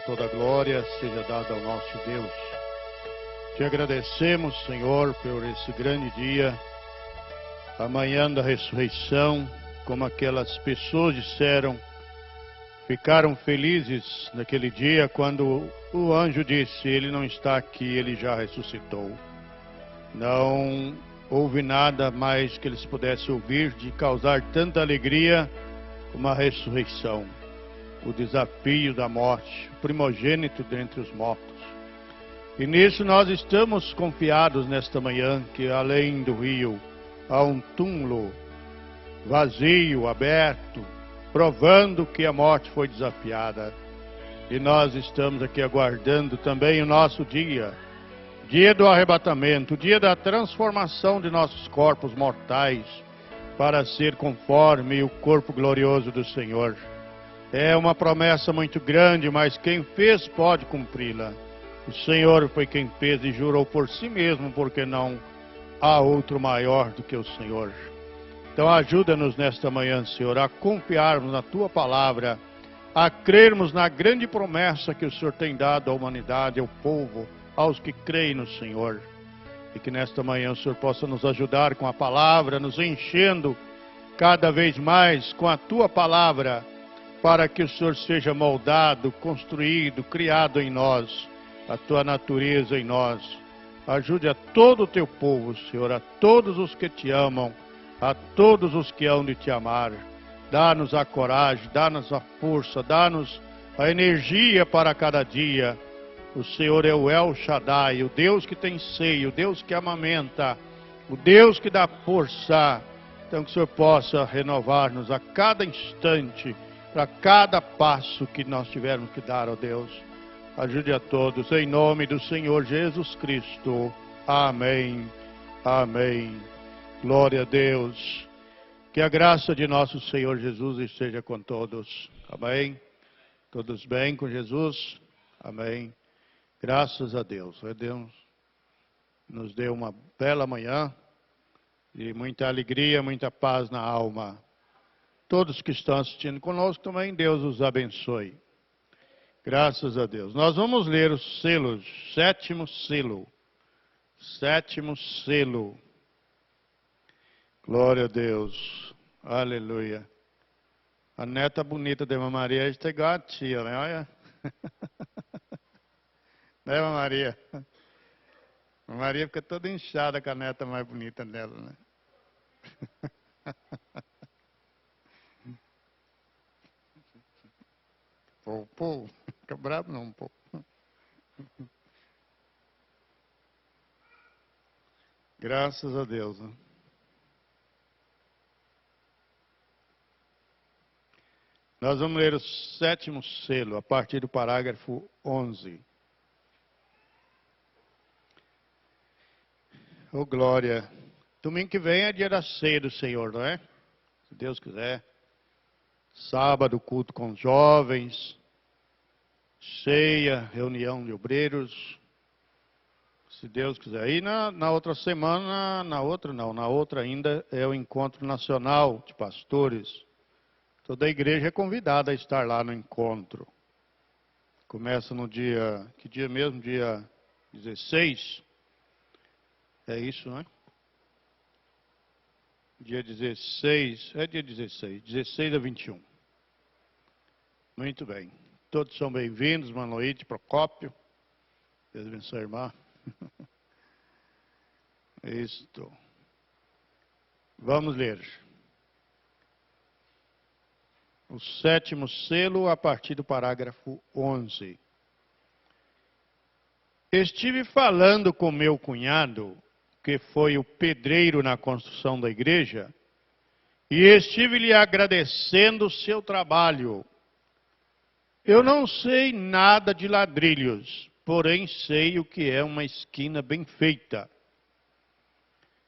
toda a glória seja dada ao nosso Deus. Te agradecemos, Senhor, por esse grande dia, amanhã da ressurreição, como aquelas pessoas disseram, ficaram felizes naquele dia quando o anjo disse, ele não está aqui, ele já ressuscitou. Não houve nada mais que eles pudessem ouvir de causar tanta alegria como a ressurreição, o desafio da morte, o primogênito dentre os mortos. E nisso nós estamos confiados nesta manhã que além do rio há um túmulo vazio, aberto, provando que a morte foi desafiada. E nós estamos aqui aguardando também o nosso dia do arrebatamento, o dia da transformação de nossos corpos mortais para ser conforme o corpo glorioso do Senhor. É uma promessa muito grande, mas quem fez pode cumpri-la. O Senhor foi quem fez e jurou por si mesmo, porque não há outro maior do que o Senhor. Então ajuda-nos nesta manhã, Senhor, a confiarmos na Tua palavra, a crermos na grande promessa que o Senhor tem dado à humanidade, ao povo, aos que creem no Senhor. E que nesta manhã o Senhor possa nos ajudar com a palavra, nos enchendo cada vez mais com a Tua palavra, para que o Senhor seja moldado, construído, criado em nós, a Tua natureza em nós. Ajude a todo o Teu povo, Senhor, a todos os que Te amam, a todos os que hão de Te amar. Dá-nos a coragem, dá-nos a força, dá-nos a energia para cada dia. O Senhor é o El Shaddai, o Deus que tem seio, o Deus que amamenta, o Deus que dá força. Então que o Senhor possa renovar-nos a cada instante, para cada passo que nós tivermos que dar, ó Deus. Ajude a todos, em nome do Senhor Jesus Cristo. Amém. Amém. Glória a Deus. Que a graça de nosso Senhor Jesus esteja com todos. Amém. Todos bem com Jesus? Amém. Graças a Deus. Deus nos deu uma bela manhã e muita alegria, muita paz na alma. Todos que estão assistindo conosco também, Deus os abençoe. Graças a Deus. Nós vamos ler os selos, sétimo selo. Sétimo selo. Glória a Deus. Aleluia. A neta bonita de Irmã Maria está igual a tia, né? Olha. Né, Irmã Maria? Irmã Maria fica toda inchada com a neta mais bonita dela, né? Pô, fica bravo não, pô. Graças a Deus, né? Nós vamos ler o sétimo selo, a partir do parágrafo 11. Oh, glória. Domingo que vem é dia da ceia do Senhor, não é? Se Deus quiser. Sábado, culto com os jovens. Ceia, reunião de obreiros. Se Deus quiser. E na outra semana, na outra ainda é o encontro nacional de pastores. Toda a igreja é convidada a estar lá no encontro. Começa no dia, que dia mesmo? Dia 16. É isso, né? Dia 16, é dia 16, 16 a 21. Muito bem. Todos são bem-vindos, Manoite, Procópio. Deus abençoe a irmã. Isto. Vamos ler. O sétimo selo, a partir do parágrafo 11. Estive falando com meu cunhado, que foi o pedreiro na construção da igreja, e estive lhe agradecendo o seu trabalho. Eu não sei nada de ladrilhos, porém sei o que é uma esquina bem feita.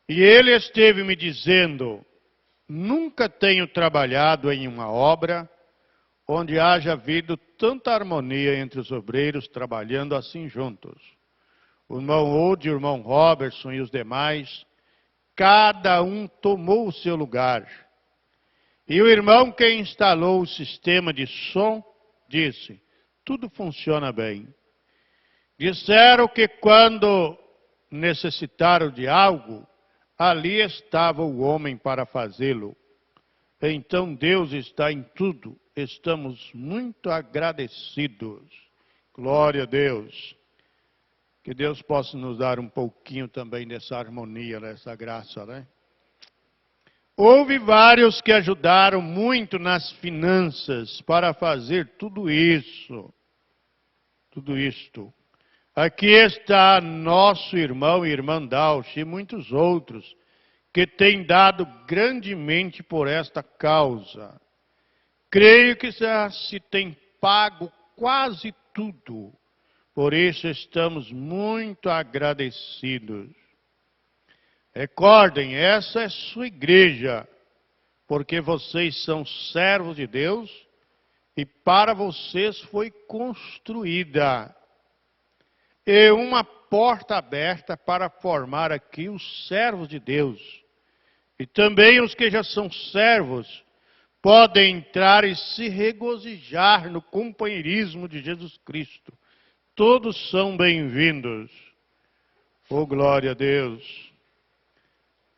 E ele esteve me dizendo, nunca tenho trabalhado em uma obra onde haja havido tanta harmonia entre os obreiros trabalhando assim juntos. O irmão Ode, o irmão Robertson e os demais, cada um tomou o seu lugar. E o irmão que instalou o sistema de som disse, tudo funciona bem. Disseram que quando necessitaram de algo, ali estava o homem para fazê-lo. Então Deus está em tudo. Estamos muito agradecidos. Glória a Deus. Que Deus possa nos dar um pouquinho também dessa harmonia, dessa graça, né? Houve vários que ajudaram muito nas finanças para fazer tudo isso. Tudo isto. Aqui está nosso irmão e irmã Dalche e muitos outros que têm dado grandemente por esta causa. Creio que já se tem pago quase tudo. Por isso estamos muito agradecidos. Recordem, essa é sua igreja, porque vocês são servos de Deus e para vocês foi construída. E uma porta aberta para formar aqui os servos de Deus. E também os que já são servos podem entrar e se regozijar no companheirismo de Jesus Cristo. Todos são bem-vindos. Oh, glória a Deus.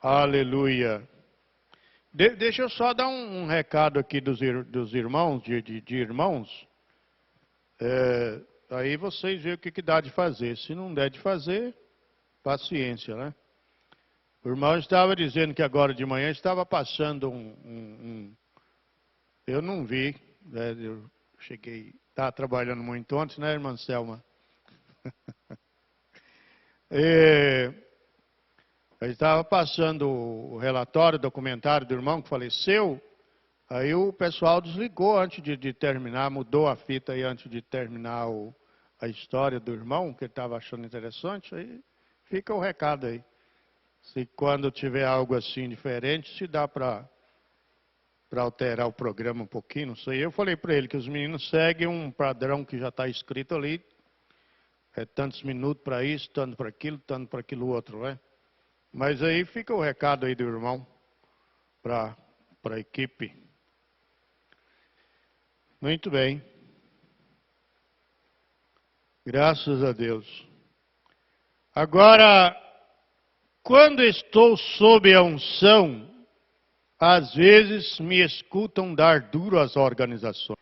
Aleluia. Deixa eu só dar um recado aqui dos irmãos, de irmãos. Aí vocês veem o que dá de fazer. Se não der de fazer, paciência, né? O irmão estava dizendo que agora de manhã estava passando eu não vi, né? Eu cheguei, estava trabalhando muito ontem, né, irmã Selma? Eu estava passando o relatório, o documentário do irmão que faleceu, aí o pessoal desligou antes de terminar, mudou a fita aí antes de terminar a história do irmão, que ele estava achando interessante, aí fica o recado aí. Se quando tiver algo assim diferente, se dá para alterar o programa um pouquinho, não sei. Eu falei para ele que os meninos seguem um padrão que já está escrito ali, tantos minutos para isso, tanto para aquilo outro, né? Mas aí fica o recado aí do irmão para a equipe. Muito bem. Graças a Deus. Agora, quando estou sob a unção, às vezes me escutam dar duro às organizações.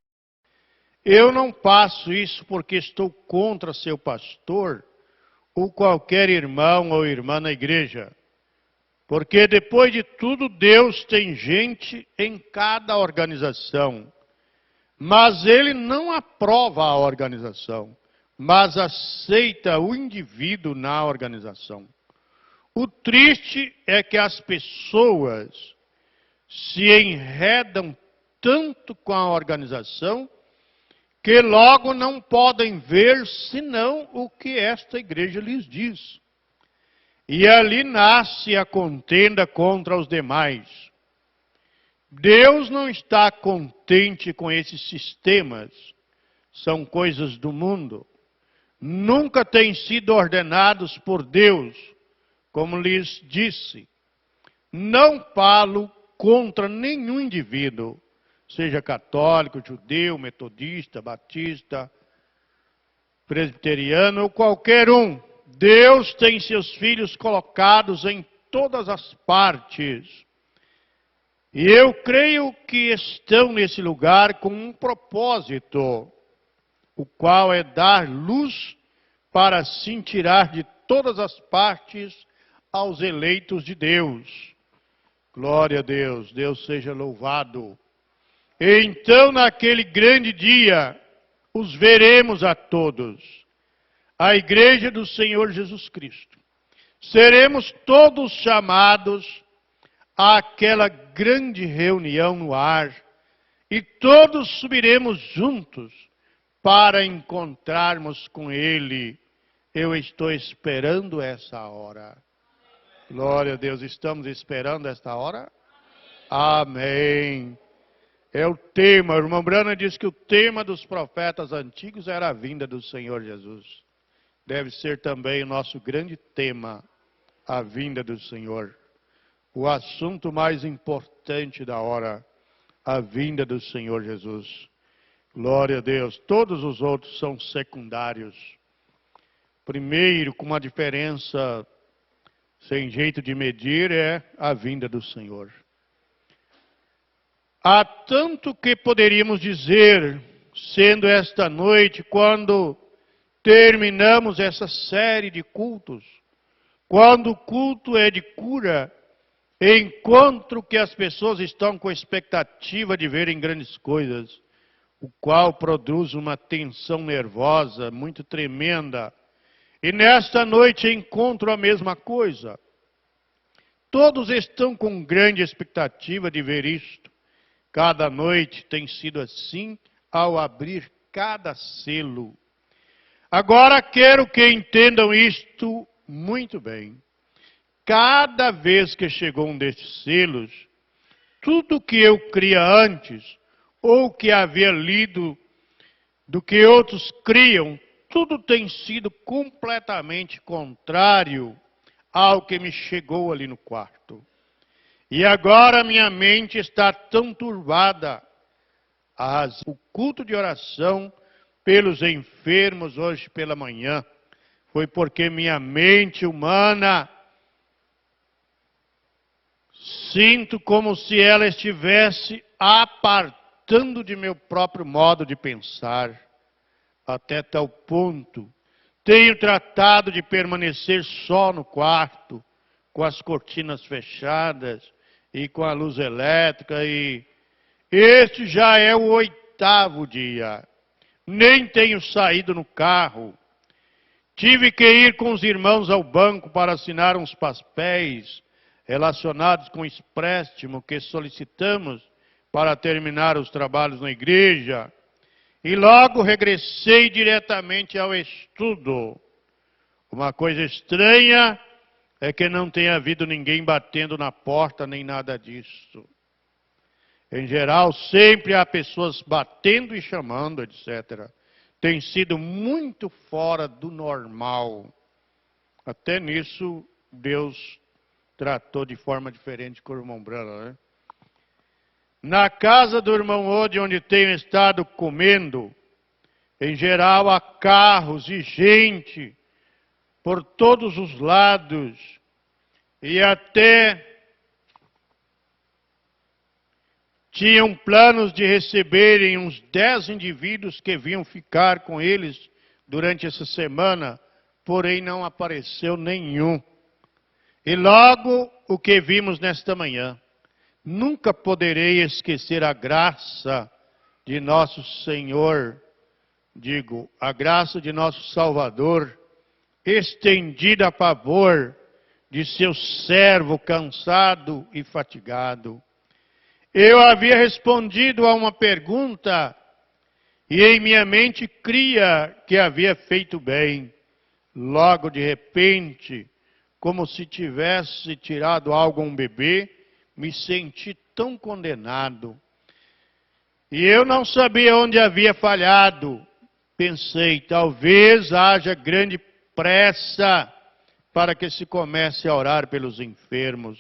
Eu não faço isso porque estou contra seu pastor ou qualquer irmão ou irmã na igreja. Porque depois de tudo, Deus tem gente em cada organização. Mas Ele não aprova a organização, mas aceita o indivíduo na organização. O triste é que as pessoas se enredam tanto com a organização que logo não podem ver senão o que esta igreja lhes diz. E ali nasce a contenda contra os demais. Deus não está contente com esses sistemas. São coisas do mundo. Nunca têm sido ordenados por Deus, como lhes disse. Não falo contra nenhum indivíduo, seja católico, judeu, metodista, batista, presbiteriano ou qualquer um. Deus tem seus filhos colocados em todas as partes. E eu creio que estão nesse lugar com um propósito, o qual é dar luz para assim tirar de todas as partes aos eleitos de Deus. Glória a Deus, Deus seja louvado. E então, naquele grande dia, os veremos a todos. A igreja do Senhor Jesus Cristo. Seremos todos chamados àquela grande reunião no ar e todos subiremos juntos para encontrarmos com Ele. Eu estou esperando essa hora. Glória a Deus, estamos esperando esta hora? Amém. É o tema, o irmão Brana diz que o tema dos profetas antigos era a vinda do Senhor Jesus. Deve ser também o nosso grande tema, a vinda do Senhor. O assunto mais importante da hora, a vinda do Senhor Jesus. Glória a Deus. Todos os outros são secundários. Primeiro, com uma diferença sem jeito de medir, é a vinda do Senhor. Há tanto que poderíamos dizer, sendo esta noite, quando terminamos essa série de cultos, quando o culto é de cura, encontro que as pessoas estão com expectativa de verem grandes coisas, o qual produz uma tensão nervosa muito tremenda. E nesta noite encontro a mesma coisa. Todos estão com grande expectativa de ver isto. Cada noite tem sido assim ao abrir cada selo. Agora quero que entendam isto muito bem. Cada vez que chegou um destes selos, tudo que eu cria antes, ou que havia lido do que outros criam, tudo tem sido completamente contrário ao que me chegou ali no quarto. E agora minha mente está tão turbada. O culto de oração pelos enfermos hoje pela manhã foi porque minha mente humana sinto como se ela estivesse apartando de meu próprio modo de pensar. Até tal ponto, tenho tratado de permanecer só no quarto, com as cortinas fechadas e com a luz elétrica. E este já é o 8º dia. Nem tenho saído no carro. Tive que ir com os irmãos ao banco para assinar uns papéis relacionados com o empréstimo que solicitamos para terminar os trabalhos na igreja. E logo regressei diretamente ao estudo. Uma coisa estranha é que não tenha havido ninguém batendo na porta, nem nada disso. Em geral, sempre há pessoas batendo e chamando, etc. Tem sido muito fora do normal. Até nisso, Deus tratou de forma diferente com o irmão Brana, né? Na casa do irmão Ode, onde tenho estado comendo, em geral há carros e gente por todos os lados, e até tinham planos de receberem uns 10 indivíduos que vinham ficar com eles durante essa semana, porém não apareceu nenhum. E logo o que vimos nesta manhã. Nunca poderei esquecer a graça de nosso Senhor, a graça de nosso Salvador, estendida a favor de seu servo cansado e fatigado. Eu havia respondido a uma pergunta e em minha mente cria que havia feito bem. Logo de repente, como se tivesse tirado algo a um bebê, me senti tão condenado. E eu não sabia onde havia falhado. Pensei, talvez haja grande pressa para que se comece a orar pelos enfermos.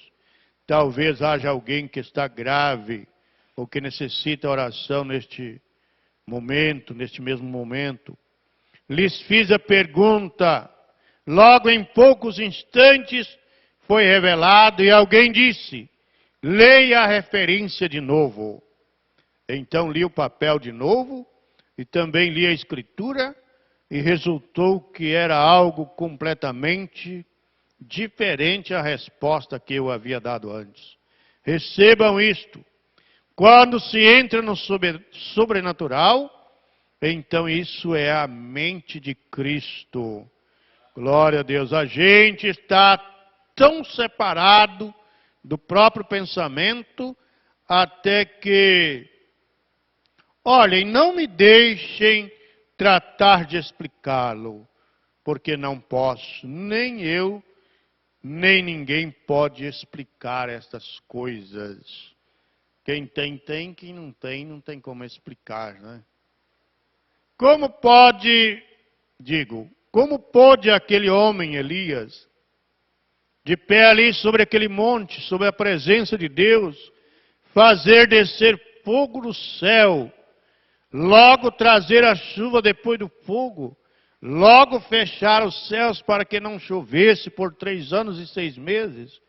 Talvez haja alguém que está grave ou que necessita oração neste mesmo momento. Lhes fiz a pergunta. Logo em poucos instantes foi revelado e alguém disse: leia a referência de novo. Então li o papel de novo e também li a escritura e resultou que era algo completamente diferente à resposta que eu havia dado antes. Recebam isto. Quando se entra no sobrenatural, então isso é a mente de Cristo. Glória a Deus. A gente está tão separado do próprio pensamento, até que, olhem, não me deixem tratar de explicá-lo, porque não posso, nem eu, nem ninguém pode explicar estas coisas. Quem tem, quem não tem como explicar, né? Como pôde aquele homem, Elias, de pé ali sobre aquele monte, sobre a presença de Deus, fazer descer fogo do céu, logo trazer a chuva depois do fogo, logo fechar os céus para que não chovesse por 3 anos e 6 meses,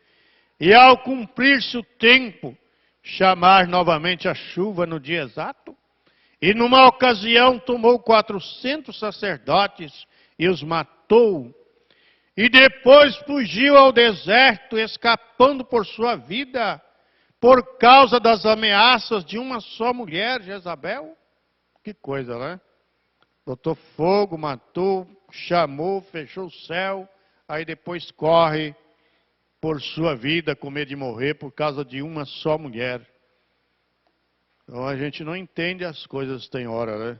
e ao cumprir-se o tempo, chamar novamente a chuva no dia exato. E numa ocasião tomou 400 sacerdotes e os matou. E depois fugiu ao deserto, escapando por sua vida, por causa das ameaças de uma só mulher, Jezabel. Que coisa, né? Botou fogo, matou, chamou, fechou o céu, aí depois corre por sua vida, com medo de morrer por causa de uma só mulher. Então a gente não entende as coisas tem hora, né?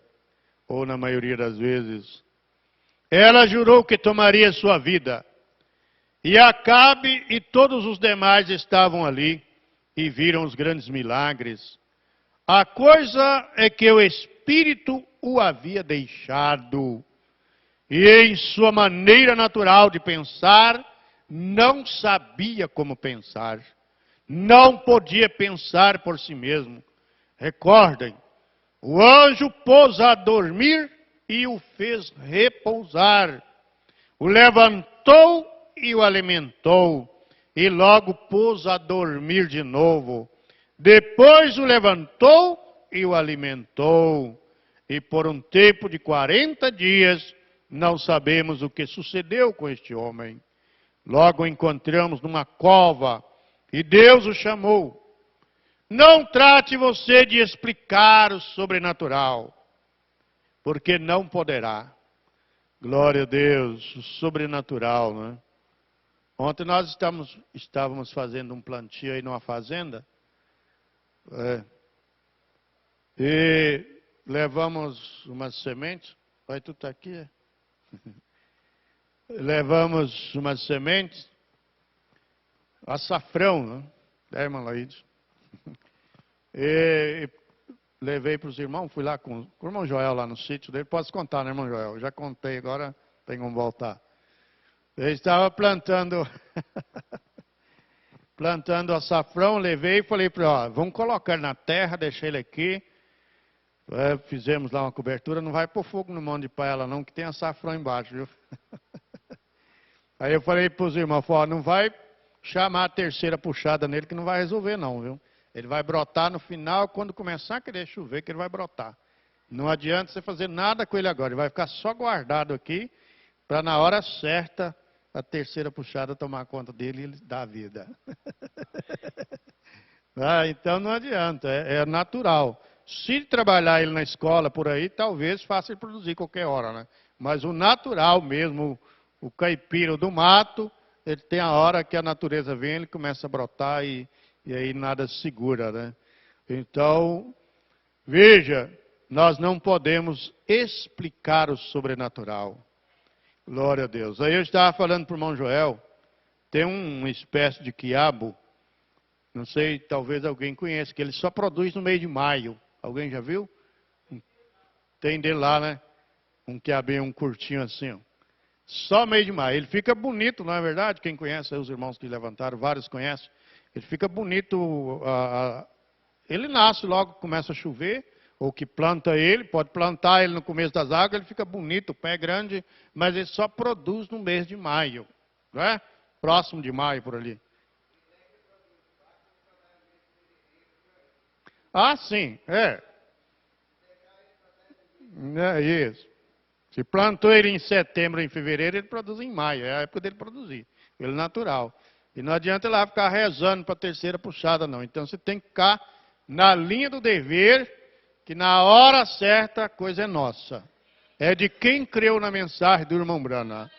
Ou na maioria das vezes. Ela jurou que tomaria sua vida. E Acabe e todos os demais estavam ali e viram os grandes milagres. A coisa é que o Espírito o havia deixado. E em sua maneira natural de pensar, não sabia como pensar. Não podia pensar por si mesmo. Recordem, o anjo pôs a dormir e o fez repousar. O levantou e o alimentou, e logo pôs a dormir de novo. Depois o levantou e o alimentou. E por um tempo de 40 dias, não sabemos o que sucedeu com este homem. Logo o encontramos numa cova, e Deus o chamou. Não trate você de explicar o sobrenatural, porque não poderá. Glória a Deus, o sobrenatural, né? Ontem nós estávamos fazendo um plantio aí numa fazenda, e levamos umas sementes. Vai, tu está aqui? É? Levamos umas sementes, açafrão, né? Irmã Laíde. E levei para os irmãos, fui lá com o irmão Joel lá no sítio dele. Posso contar, né, irmão Joel? Já contei, agora tem como voltar. Ele estava plantando plantando açafrão, levei e falei para ele, ó, vamos colocar na terra, deixei ele aqui. Fizemos lá uma cobertura, não vai pôr fogo no monte de paela não, que tem açafrão embaixo, viu? Aí eu falei para os irmãos, ó, não vai chamar a terceira puxada nele, que não vai resolver não, viu? Ele vai brotar no final, quando começar a querer chover, que ele vai brotar. Não adianta você fazer nada com ele agora, ele vai ficar só guardado aqui, para na hora certa, a terceira puxada tomar conta dele e ele dar a vida. Então não adianta, é natural. Se trabalhar ele na escola por aí, talvez faça ele produzir qualquer hora, né? Mas o natural mesmo, o caipira do mato, ele tem a hora que a natureza vem, ele começa a brotar e aí nada se segura, né? Então, veja, nós não podemos explicar o sobrenatural. Glória a Deus. Aí eu estava falando para o irmão Joel, tem uma espécie de quiabo, não sei, talvez alguém conheça, que ele só produz no mês de maio. Alguém já viu? Tem dele lá, né? Um quiabinho, um curtinho assim, ó. Só mês de maio. Ele fica bonito, não é verdade? Quem conhece, os irmãos que levantaram, vários conhecem. Ele fica bonito, ele nasce logo que começa a chover, ou que planta ele, pode plantar ele no começo das águas, ele fica bonito, o pé é grande, mas ele só produz no mês de maio, não é? Próximo de maio, por ali. Ah, sim, é isso. Se plantou ele em setembro, em fevereiro, ele produz em maio, é a época dele produzir, ele é natural. E não adianta lá ficar rezando para a terceira puxada, não. Então você tem que ficar na linha do dever, que na hora certa a coisa é nossa. É de quem creu na mensagem do irmão Brana.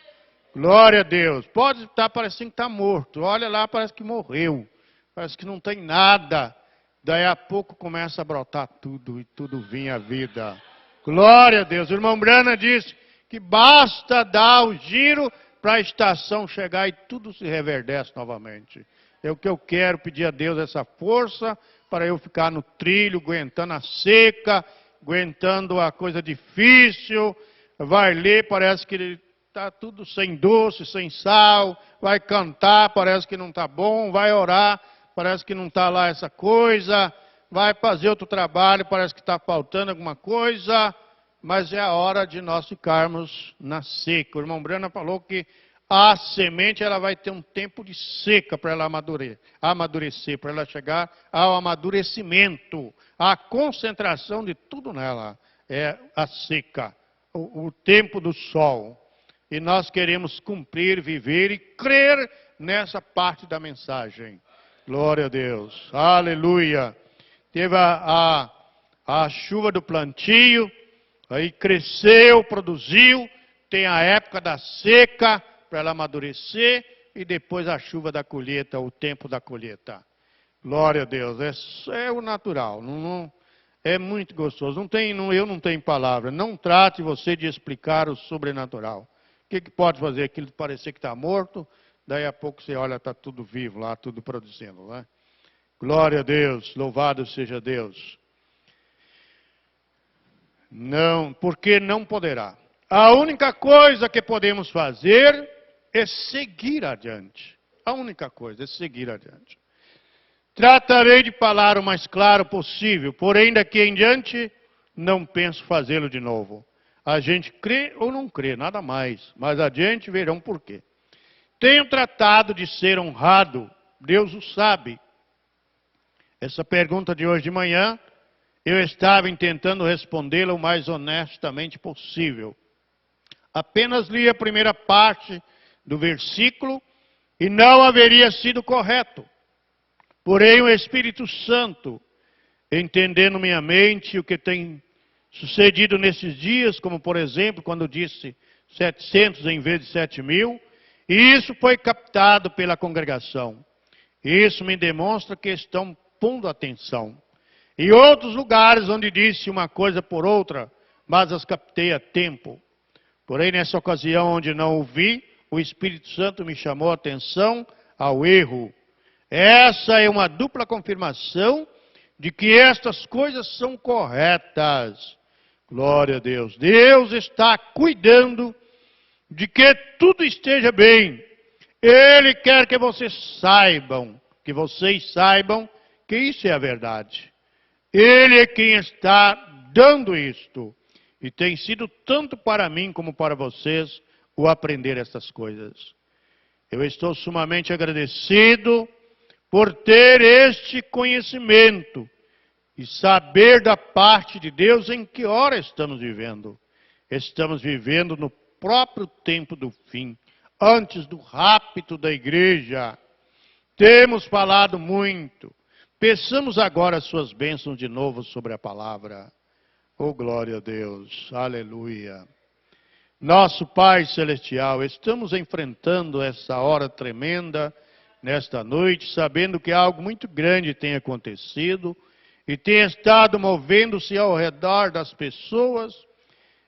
Glória a Deus. Pode estar parecendo que está morto. Olha lá, parece que morreu. Parece que não tem nada. Daí a pouco começa a brotar tudo e tudo vinha à vida. Glória a Deus. O irmão Brana disse que basta dar o giro para a estação chegar e tudo se reverdece novamente. É o que eu quero, pedir a Deus essa força para eu ficar no trilho, aguentando a seca, aguentando a coisa difícil. Vai ler, parece que está tudo sem doce, sem sal. Vai cantar, parece que não está bom. Vai orar, parece que não está lá essa coisa. vai fazer outro trabalho, parece que está faltando alguma coisa, mas é a hora de nós ficarmos na seca. O irmão Brana falou que a semente ela vai ter um tempo de seca para ela amadurecer, para ela chegar ao amadurecimento, à concentração de tudo nela. É a seca, o tempo do sol. E nós queremos cumprir, viver e crer nessa parte da mensagem. Glória a Deus. Aleluia. Teve a chuva do plantio, aí cresceu, produziu, tem a época da seca para ela amadurecer e depois a chuva da colheita, o tempo da colheita. Glória a Deus. É o natural. É muito gostoso. Eu não tenho palavra. Não trate você de explicar o sobrenatural. O que pode fazer? Aquilo parecer que está morto, daí a pouco você olha, está tudo vivo lá, tudo produzindo. Né? Glória a Deus, louvado seja Deus. Não, porque não poderá. A única coisa que podemos fazer é seguir adiante. A única coisa é seguir adiante. Tratarei de falar o mais claro possível, porém daqui em diante não penso fazê-lo de novo. A gente crê ou não crê, nada mais. Mas adiante verão por quê. Tenho tratado de ser honrado, Deus o sabe. Essa pergunta de hoje de manhã, eu estava tentando respondê-la o mais honestamente possível. Apenas li a primeira parte do versículo e não haveria sido correto. Porém, o Espírito Santo, entendendo minha mente o que tem sucedido nesses dias, como por exemplo, quando disse 700 em vez de 7.000, e isso foi captado pela congregação. Isso me demonstra que estão pondo atenção. E outros lugares onde disse uma coisa por outra, mas as captei a tempo. Porém, nessa ocasião onde não ouvi, o Espírito Santo me chamou a atenção ao erro. Essa é uma dupla confirmação de que estas coisas são corretas. Glória a Deus. Deus está cuidando de que tudo esteja bem. Ele quer que vocês saibam que isso é a verdade. Ele é quem está dando isto. E tem sido tanto para mim como para vocês o aprender essas coisas. Eu estou sumamente agradecido por ter este conhecimento e saber da parte de Deus em que hora estamos vivendo. Estamos vivendo no próprio tempo do fim, antes do rapto da igreja. Temos falado muito. Peçamos agora as suas bênçãos de novo sobre a palavra. Oh, glória a Deus. Aleluia. Nosso Pai Celestial, estamos enfrentando essa hora tremenda nesta noite, sabendo que algo muito grande tem acontecido e tem estado movendo-se ao redor das pessoas.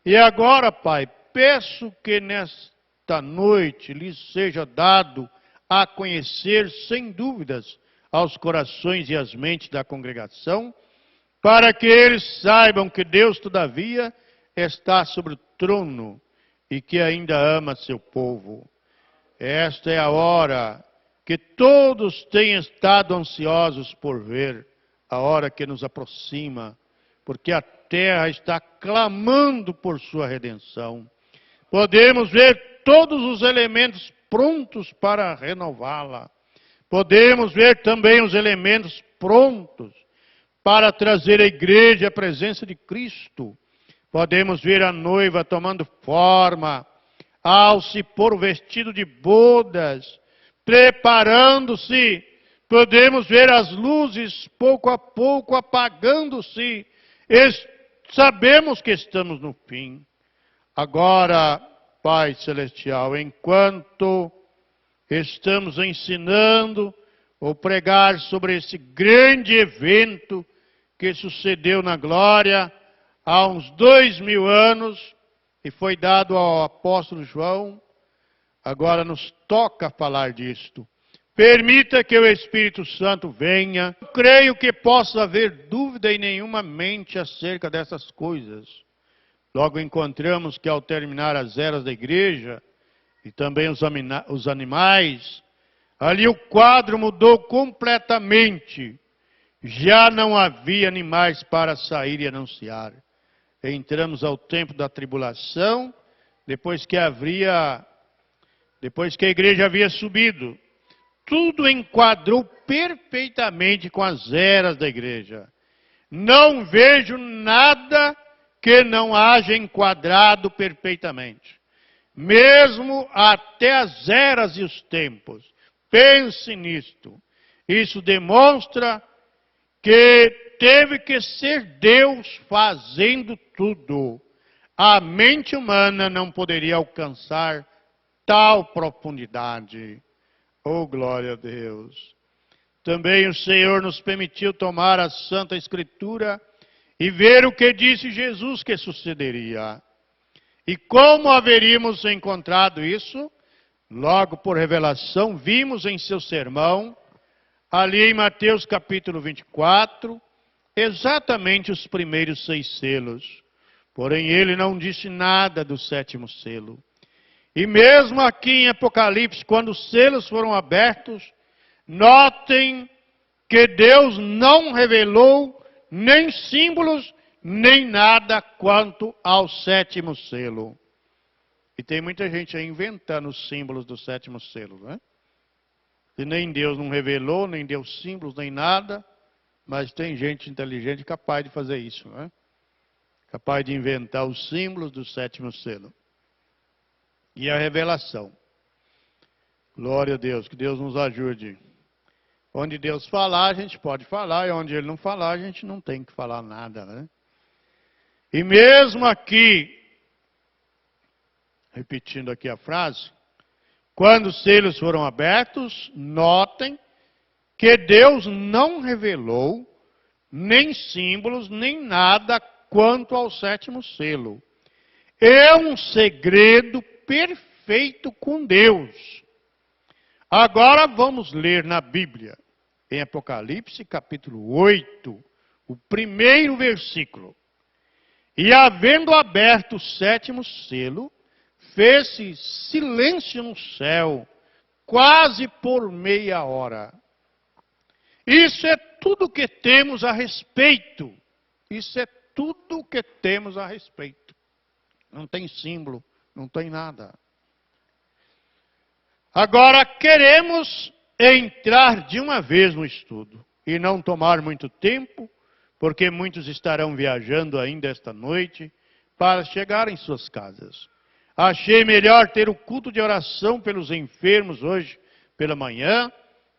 E agora, Pai, peço que nesta noite lhes seja dado a conhecer, sem dúvidas, aos corações e às mentes da congregação, para que eles saibam que Deus, todavia, está sobre o trono e que ainda ama seu povo. Esta é a hora que todos têm estado ansiosos por ver, a hora que nos aproxima, porque a terra está clamando por sua redenção. Podemos ver todos os elementos prontos para renová-la. Podemos ver também os elementos prontos para trazer à igreja a presença de Cristo. Podemos ver a noiva tomando forma, ao se pôr o vestido de bodas, preparando-se. Podemos ver as luzes pouco a pouco apagando-se. Sabemos que estamos no fim. Agora, Pai Celestial, enquanto estamos ensinando ou pregar sobre esse grande evento que sucedeu na glória há uns 2000 anos e foi dado ao apóstolo João, agora nos toca falar disto. Permita que o Espírito Santo venha. Creio que possa haver dúvida em nenhuma mente acerca dessas coisas. Logo encontramos que ao terminar as eras da igreja, e também os animais, ali o quadro mudou completamente. já não havia animais para sair e anunciar. Entramos ao tempo da tribulação, depois que a igreja havia subido. Tudo enquadrou perfeitamente com as eras da igreja. Não vejo nada que não haja enquadrado perfeitamente. Mesmo até as eras e os tempos. Pense nisto. Isso demonstra que teve que ser Deus fazendo tudo. A mente humana não poderia alcançar tal profundidade. Oh, glória a Deus! Também o Senhor nos permitiu tomar a Santa Escritura e ver o que disse Jesus que sucederia. E como haveríamos encontrado isso? Logo por revelação, vimos em seu sermão, ali em Mateus capítulo 24, exatamente os primeiros 6 selos. Porém, ele não disse nada do 7º selo. E mesmo aqui em Apocalipse, quando os selos foram abertos, notem que Deus não revelou nem símbolos, nem nada quanto ao 7º selo. E tem muita gente aí inventando os símbolos do 7º selo, né? E nem Deus não revelou, nem deu símbolos, nem nada, mas tem gente inteligente capaz de fazer isso, né? Capaz de inventar os símbolos do 7º selo. E a revelação. Glória a Deus, que Deus nos ajude. Onde Deus falar, a gente pode falar, e onde Ele não falar, a gente não tem que falar nada, né? E mesmo aqui, repetindo aqui a frase, quando os selos foram abertos, notem que Deus não revelou nem símbolos, nem nada quanto ao 7º selo. É um segredo perfeito com Deus. Agora vamos ler na Bíblia, em Apocalipse capítulo 8, o primeiro versículo. E havendo aberto o 7º selo, fez-se silêncio no céu, quase por meia hora. Isso é tudo que temos a respeito. Isso é tudo que temos a respeito. Não tem símbolo, não tem nada. Agora queremos entrar de uma vez no estudo e não tomar muito tempo, porque muitos estarão viajando ainda esta noite para chegar em suas casas. Achei melhor ter o culto de oração pelos enfermos hoje pela manhã,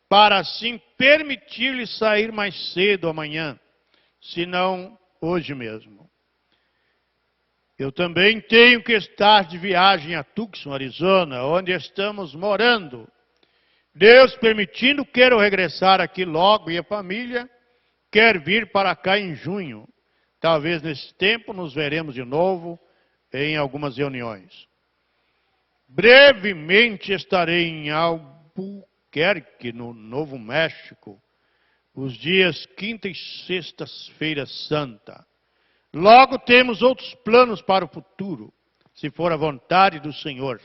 para assim permitir-lhes sair mais cedo amanhã, se não hoje mesmo. Eu também tenho que estar de viagem a Tucson, Arizona, onde estamos morando. Deus permitindo, quero regressar aqui logo e a família quer vir para cá em junho. Talvez nesse tempo nos veremos de novo em algumas reuniões. Brevemente estarei em Albuquerque, no Novo México, os dias quinta e sexta-feira santa. Logo temos outros planos para o futuro, se for a vontade do Senhor.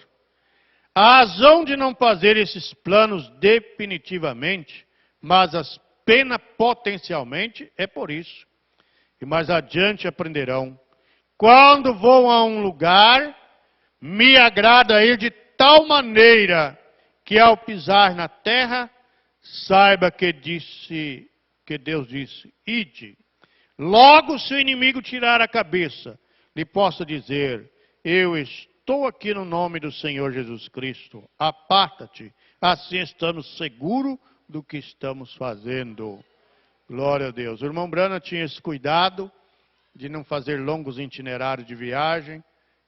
A razão de não fazer esses planos definitivamente, mas apenas potencialmente, é por isso. E mais adiante aprenderão. Quando vou a um lugar, me agrada ir de tal maneira que ao pisar na terra, saiba que Deus disse, ide. Logo, se o inimigo tirar a cabeça, lhe possa dizer, eu estou aqui no nome do Senhor Jesus Cristo, aparta-te. Assim estamos seguros do que estamos fazendo. Glória a Deus. O irmão Brana tinha esse cuidado de não fazer longos itinerários de viagem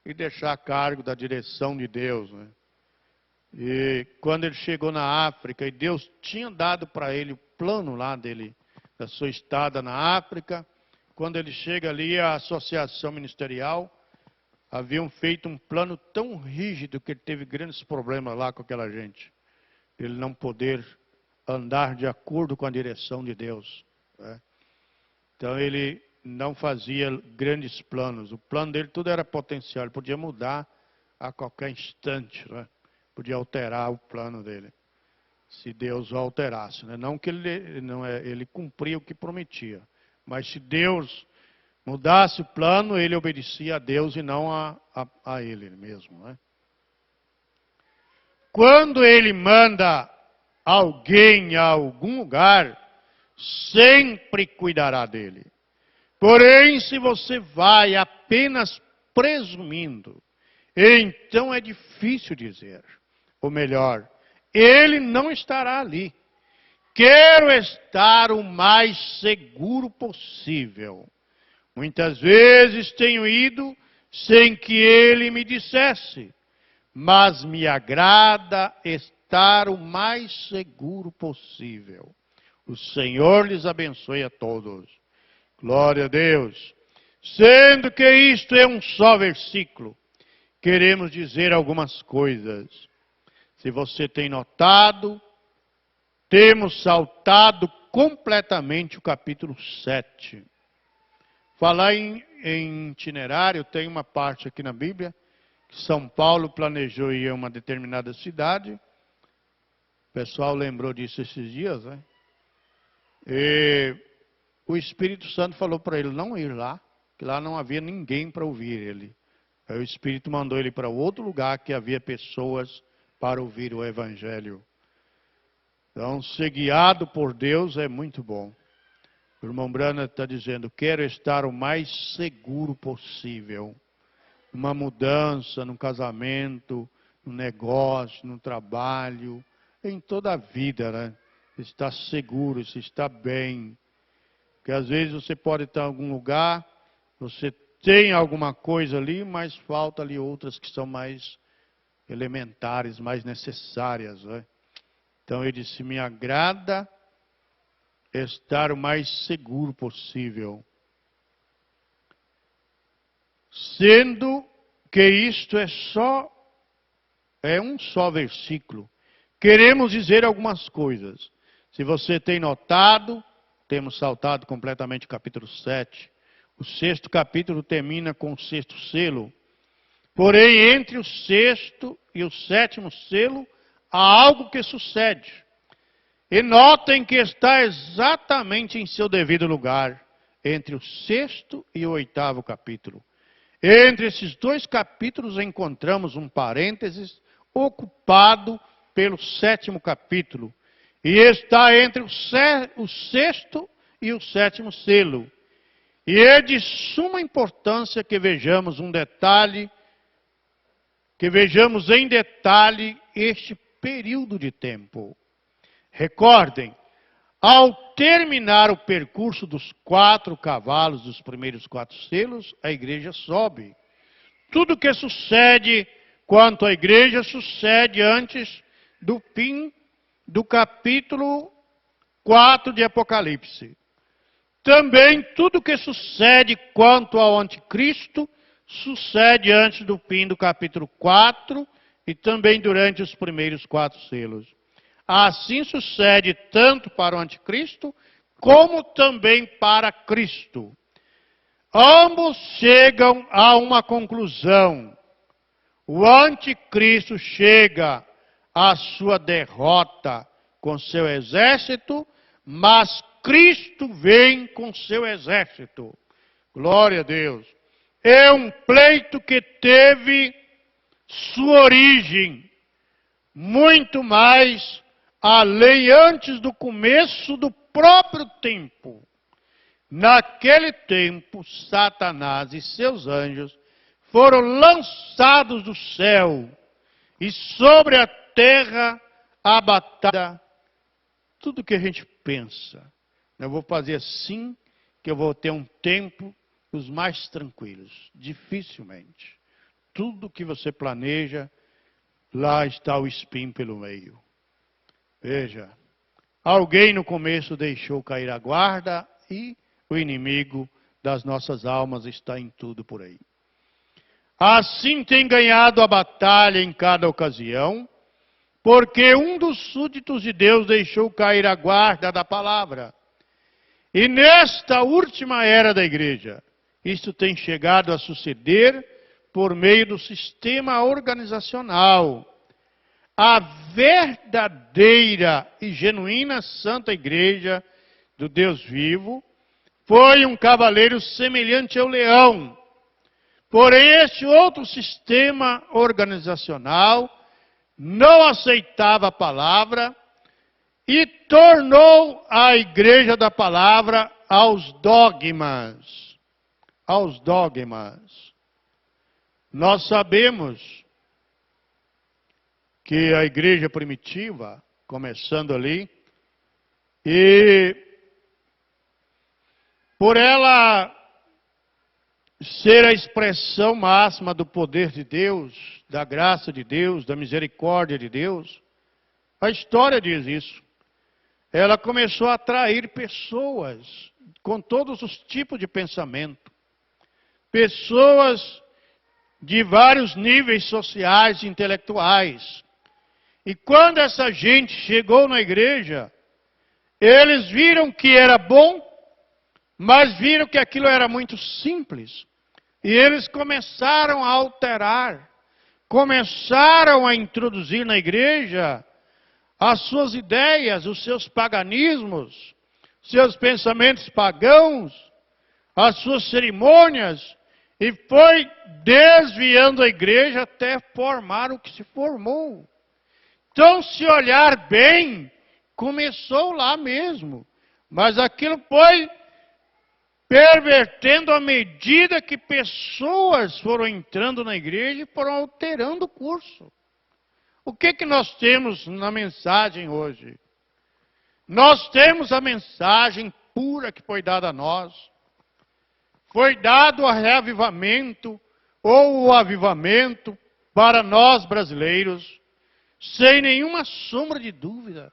e deixar a cargo da direção de Deus, né? E quando ele chegou na África, e Deus tinha dado para ele o plano lá dele, da sua estada na África, quando ele chega ali, a associação ministerial haviam feito um plano tão rígido que ele teve grandes problemas lá com aquela gente. Ele não poder andar de acordo com a direção de Deus, né? Então ele não fazia grandes planos. O plano dele tudo era potencial, ele podia mudar a qualquer instante, né? Podia alterar o plano dele. se Deus o alterasse, né? Não que ele cumpria o que prometia, mas se Deus mudasse o plano, ele obedecia a Deus e não a ele mesmo, né? Quando ele manda alguém a algum lugar, sempre cuidará dele. Porém, se você vai apenas presumindo, então é difícil dizer. Ou melhor, ele não estará ali. Quero estar o mais seguro possível. Muitas vezes tenho ido sem que ele me dissesse, mas me agrada estar o mais seguro possível. O Senhor lhes abençoe a todos. Glória a Deus. Sendo que isto é um só versículo, queremos dizer algumas coisas. Se você tem notado, temos saltado completamente o capítulo 7. Falar em itinerário, tem uma parte aqui na Bíblia, que São Paulo planejou ir a uma determinada cidade. O pessoal lembrou disso esses dias, né? E o Espírito Santo falou para ele não ir lá, que lá não havia ninguém para ouvir ele. Aí o Espírito mandou ele para outro lugar que havia pessoas para ouvir o Evangelho. Então, ser guiado por Deus é muito bom. O irmão Brana está dizendo, quero estar o mais seguro possível. Uma mudança, num casamento, num negócio, num trabalho, em toda a vida, né? Está seguro, se está bem. Porque às vezes você pode estar em algum lugar, você tem alguma coisa ali, mas falta ali outras que são mais elementares, mais necessárias, né? Então ele disse, me agrada estar o mais seguro possível. Sendo que isto é um só versículo, queremos dizer algumas coisas. Se você tem notado, temos saltado completamente o capítulo 7. O 6º capítulo termina com o 6º selo. Porém, entre o 6º e o 7º selo, há algo que sucede. E notem que está exatamente em seu devido lugar, entre o 6º e o 8º capítulo. Entre esses dois capítulos encontramos um parênteses ocupado pelo 7º capítulo. E está entre o 6º e o 7º selo. E é de suma importância que vejamos em detalhe este período de tempo. Recordem, ao terminar o percurso dos 4 cavalos dos primeiros 4 selos, a igreja sobe. Tudo que sucede quanto à igreja sucede antes do fim do capítulo 4 de Apocalipse. Também tudo que sucede quanto ao anticristo sucede antes do fim do capítulo 4 e também durante os primeiros 4 selos. Assim sucede tanto para o anticristo, como também para Cristo. Ambos chegam a uma conclusão. O anticristo chega à sua derrota com seu exército, mas Cristo vem com seu exército. Glória a Deus. É um pleito que teve sua origem muito mais além antes do começo do próprio tempo. Naquele tempo, Satanás e seus anjos foram lançados do céu e sobre a terra a batalha. Tudo que a gente pensa, eu vou fazer assim, que eu vou ter um tempo os mais tranquilos. Dificilmente. Tudo que você planeja, lá está o espinho pelo meio. Veja, alguém no começo deixou cair a guarda e o inimigo das nossas almas está em tudo por aí. Assim tem ganhado a batalha em cada ocasião, porque um dos súditos de Deus deixou cair a guarda da palavra. E nesta última era da igreja, isto tem chegado a suceder por meio do sistema organizacional. a verdadeira e genuína Santa Igreja do Deus vivo, foi um cavaleiro semelhante ao leão. Porém, este outro sistema organizacional não aceitava a palavra e tornou a Igreja da Palavra aos dogmas. Aos dogmas. Nós sabemos que a igreja primitiva, começando ali, e por ela ser a expressão máxima do poder de Deus, da graça de Deus, da misericórdia de Deus, a história diz isso. Ela começou a atrair pessoas com todos os tipos de pensamento. Pessoas de vários níveis sociais e intelectuais. E quando essa gente chegou na igreja, eles viram que era bom, mas viram que aquilo era muito simples. E eles começaram a alterar, começaram a introduzir na igreja as suas ideias, os seus paganismos, seus pensamentos pagãos, as suas cerimônias, e foi desviando a igreja até formar o que se formou. Então, se olhar bem, começou lá mesmo. Mas aquilo foi pervertendo à medida que pessoas foram entrando na igreja e foram alterando o curso. O que nós temos na mensagem hoje? Nós temos a mensagem pura que foi dada a nós. Foi dado o reavivamento ou o avivamento para nós brasileiros, sem nenhuma sombra de dúvida,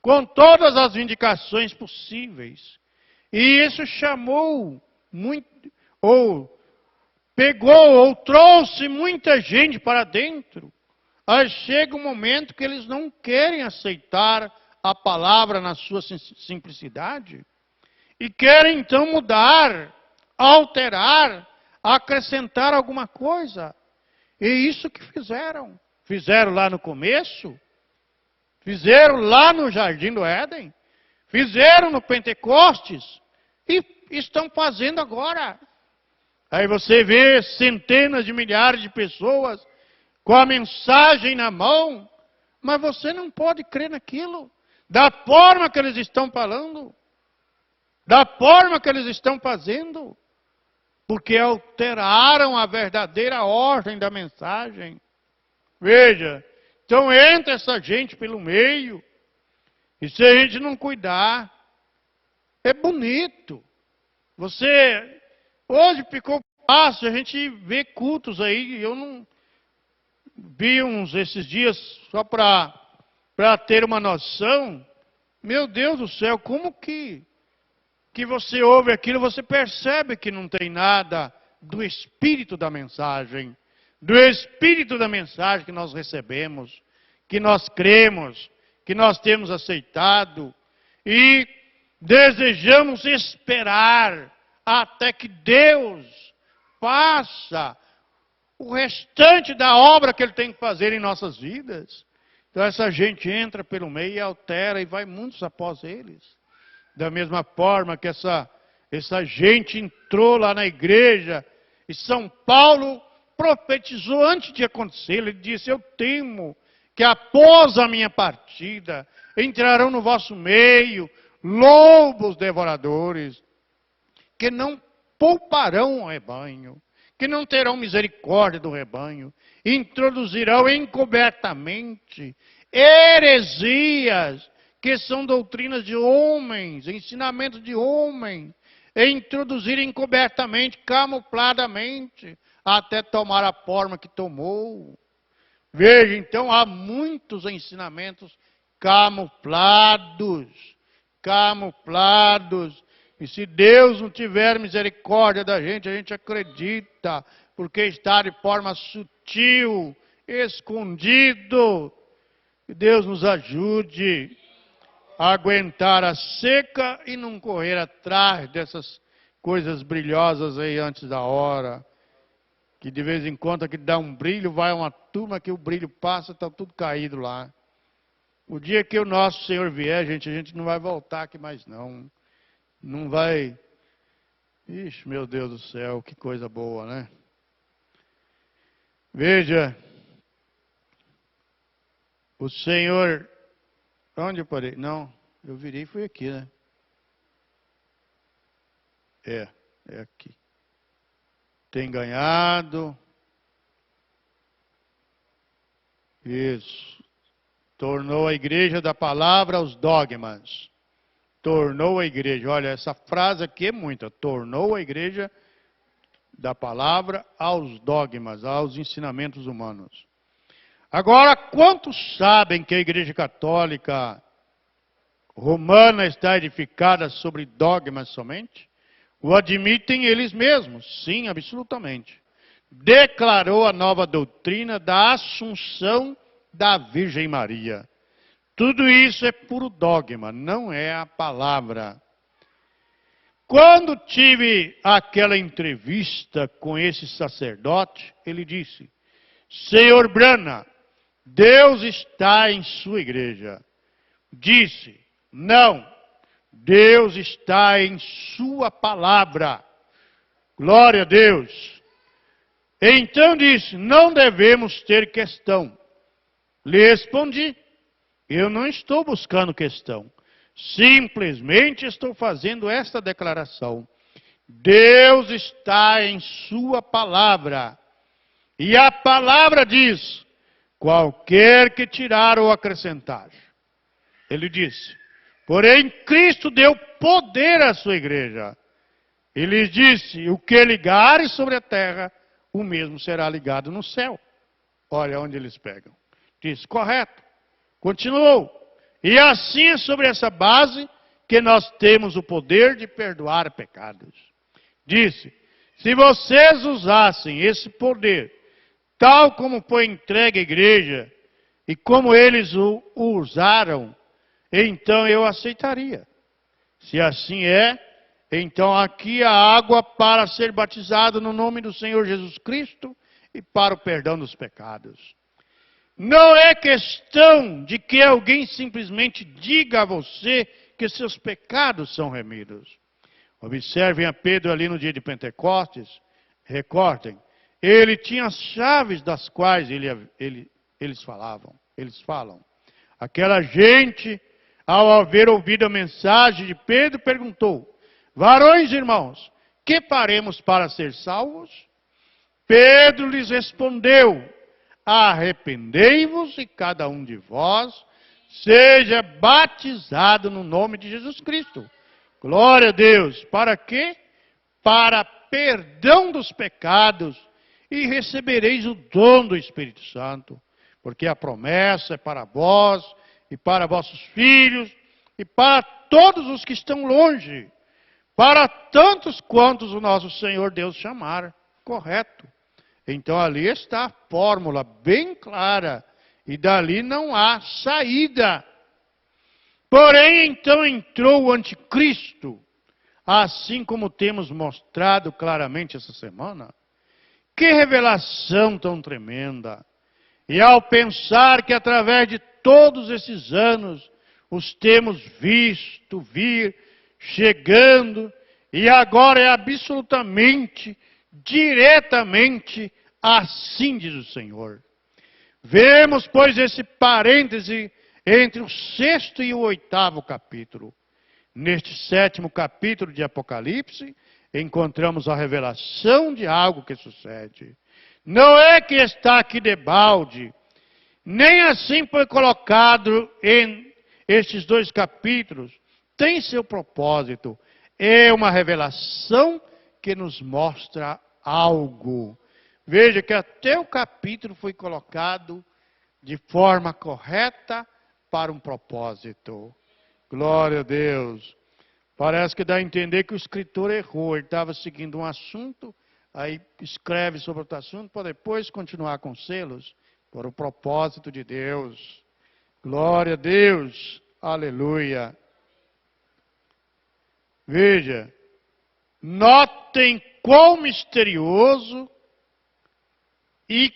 com todas as indicações possíveis. E isso chamou muito, ou pegou, ou trouxe muita gente para dentro. Aí chega um momento que eles não querem aceitar a palavra na sua simplicidade. E querem então mudar, alterar, acrescentar alguma coisa. E isso que fizeram. Fizeram lá no começo, fizeram lá no Jardim do Éden, fizeram no Pentecostes e estão fazendo agora. Aí você vê centenas de milhares de pessoas com a mensagem na mão, mas você não pode crer naquilo, da forma que eles estão falando, da forma que eles estão fazendo, porque alteraram a verdadeira ordem da mensagem. Veja, então entra essa gente pelo meio, e se a gente não cuidar, é bonito. Hoje ficou fácil a gente ver cultos aí, eu não vi uns esses dias, só para ter uma noção. Meu Deus do céu, como que você ouve aquilo, você percebe que não tem nada do espírito da mensagem. Do espírito da mensagem que nós recebemos, que nós cremos, que nós temos aceitado e desejamos esperar até que Deus faça o restante da obra que Ele tem que fazer em nossas vidas. Então essa gente entra pelo meio e altera e vai muitos após eles. Da mesma forma que essa gente entrou lá na igreja e São Paulo profetizou antes de acontecer. Ele disse: eu temo que após a minha partida entrarão no vosso meio lobos devoradores, que não pouparão o rebanho, que não terão misericórdia do rebanho, introduzirão encobertamente heresias, que são doutrinas de homens, ensinamentos de homens, e introduzir encobertamente, camufladamente, até tomar a forma que tomou. Veja, então, há muitos ensinamentos camuflados. E se Deus não tiver misericórdia da gente acredita, porque está de forma sutil, escondido. Que Deus nos ajude a aguentar a seca e não correr atrás dessas coisas brilhosas aí antes da hora. Que de vez em quando que dá um brilho, vai uma turma que o brilho passa, está tudo caído lá. O dia que o nosso Senhor vier, a gente não vai voltar aqui mais não. Não vai... Ixi, meu Deus do céu, que coisa boa, né? Veja, o Senhor... Onde eu parei? Não, eu virei e fui aqui, né? É aqui. Tem ganhado. Isso. Tornou a igreja da palavra aos dogmas. Tornou a igreja. Olha, essa frase aqui é muita. Tornou a igreja da palavra aos dogmas, aos ensinamentos humanos. Agora, quantos sabem que a Igreja Católica Romana está edificada sobre dogmas somente? O admitem eles mesmos? Sim, absolutamente. Declarou a nova doutrina da Assunção da Virgem Maria. Tudo isso é puro dogma, não é a palavra. Quando tive aquela entrevista com esse sacerdote, ele disse: Senhor Brana, Deus está em sua igreja. Disse: não, Deus está em sua palavra. Glória a Deus. Então disse: não devemos ter questão. Lhe respondi: eu não estou buscando questão. Simplesmente estou fazendo esta declaração. Deus está em sua palavra. E a palavra diz: qualquer que tirar ou acrescentar. Ele disse: porém Cristo deu poder à sua igreja. E lhes disse: o que ligares sobre a terra, o mesmo será ligado no céu. Olha onde eles pegam. Disse: correto. Continuou: e assim é sobre essa base que nós temos o poder de perdoar pecados. Disse: se vocês usassem esse poder, tal como foi entregue à igreja, e como eles o usaram, então eu aceitaria. Se assim é, então aqui há água para ser batizado no nome do Senhor Jesus Cristo e para o perdão dos pecados. Não é questão de que alguém simplesmente diga a você que seus pecados são remidos. Observem a Pedro ali no dia de Pentecostes. Recordem, ele tinha as chaves das quais eles falam. Aquela gente, ao haver ouvido a mensagem de Pedro, perguntou: varões irmãos, que faremos para ser salvos? Pedro lhes respondeu: arrependei-vos e cada um de vós seja batizado no nome de Jesus Cristo. Glória a Deus. Para quê? Para perdão dos pecados, e recebereis o dom do Espírito Santo. Porque a promessa é para vós e para vossos filhos e para todos os que estão longe, para tantos quantos o nosso Senhor Deus chamar. Correto. Então ali está a fórmula bem clara, e dali não há saída. Porém, então entrou o anticristo, assim como temos mostrado claramente essa semana. Que revelação tão tremenda! E ao pensar que através de todos esses anos os temos visto vir, chegando, e agora é absolutamente, diretamente, assim diz o Senhor. Vemos, pois, esse parêntese entre o 6º e o 8º capítulo. Neste 7º capítulo de Apocalipse, encontramos a revelação de algo que sucede. Não é que está aqui debalde, nem assim foi colocado em estes 2 capítulos. Tem seu propósito. É uma revelação que nos mostra algo. Veja que até o capítulo foi colocado de forma correta para um propósito. Glória a Deus. Parece que dá a entender que o escritor errou. Ele estava seguindo um assunto, aí escreve sobre outro assunto, para depois continuar com selos, por o propósito de Deus. Glória a Deus. Aleluia. Veja, notem quão misterioso e